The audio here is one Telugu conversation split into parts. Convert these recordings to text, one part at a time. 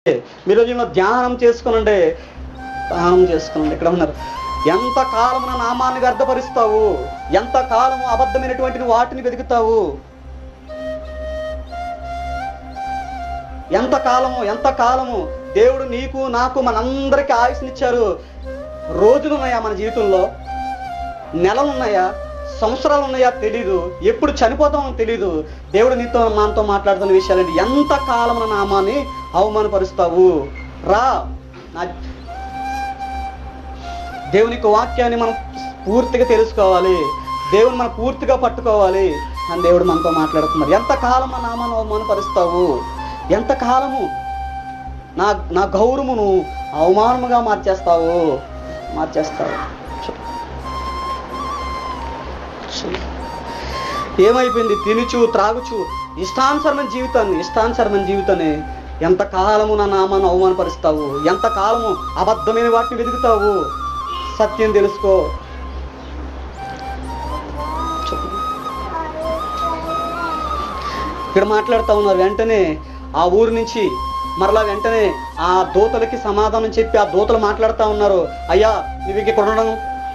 మీరు ధ్యానం చేసుకునండి, ధ్యానం చేసుకునండి. ఇక్కడ ఉన్నారు, ఎంత కాలము నా నామాన్ని వ్యర్థపరుస్తావు, ఎంత కాలము అబద్ధమైనటువంటి వాటిని వెతుకుతావు, ఎంత కాలము దేవుడు నీకు నాకు మనందరికీ ఆయుష్నిచ్చారు. రోజులు ఉన్నాయా మన జీవితంలో? నెలలు ఉన్నాయా? సంవత్సరాలు ఉన్నాయా? తెలీదు. ఎప్పుడు చనిపోతామో తెలీదు. దేవుడు నీతో మనతో మాట్లాడుతున్న విషయాలండి. ఎంత కాలం నా నామాన్ని అవమానపరుస్తావు? రా, దేవుని యొక్క వాక్యాన్ని మనం పూర్తిగా తెలుసుకోవాలి, దేవుని మనం పూర్తిగా పట్టుకోవాలి అని దేవుడు మనతో మాట్లాడుతున్నారు. ఎంతకాలం నా నామాన్ని అవమానపరుస్తావు? ఎంతకాలము నా గౌరవమును అవమానముగా మార్చేస్తావు. ఏమైపోయింది? తినుచు త్రాగుచు ఇష్టానుసరమైన జీవితాన్ని ఎంతకాలము నా నామాన్ని అవమానపరుస్తావు? ఎంతకాలము అబద్ధమైన వాటిని వెతుకుతావు? సత్యం తెలుసుకో. ఇక్కడ మాట్లాడుతూ ఉన్నారు. వెంటనే ఆ ఊరు నుంచి మరలా వెంటనే ఆ దూతలకి సమాధానం చెప్పి ఆ దూతలు మాట్లాడుతూ ఉన్నారు, అయ్యా నువ్వు ఇక్కడ ఉండడం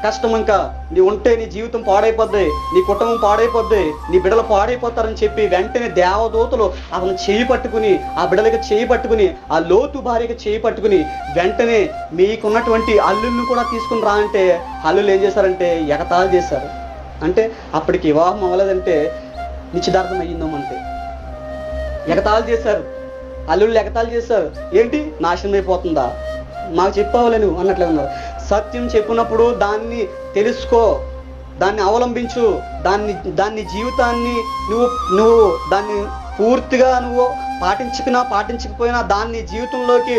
కష్టం, ఇంకా నీ ఉంటే నీ జీవితం పాడైపోద్ది, నీ కుటుంబం పాడైపోద్ది, నీ బిడ్డలు పాడైపోతారని చెప్పి వెంటనే దేవదూతలు అతను చేయి పట్టుకుని, ఆ బిడ్డలకి చేయి పట్టుకుని, ఆ లోతు భార్యకి చేయి పట్టుకుని వెంటనే మీకున్నటువంటి అల్లుల్ని కూడా తీసుకుని రా అంటే అల్లులు ఏం చేశారంటే ఎగతాళి చేశారు. అంటే అప్పటికి వివాహం అవ్వలేదంటే నిశ్చితార్థం అయ్యిందామంటే ఎగతాళి చేశారు. అల్లుళ్ళు ఎగతాళి చేశారు. ఏంటి నాశనం అయిపోతుందా, మాకు చెప్పావులే నువ్వు అన్నట్లే ఉన్నారు. సత్యం చెప్పినప్పుడు దాన్ని తెలుసుకో, దాన్ని అవలంబించు, దాన్ని జీవితాన్ని నువ్వు దాన్ని పూర్తిగా నువ్వు పాటించకపోయినా దాన్ని జీవితంలోకి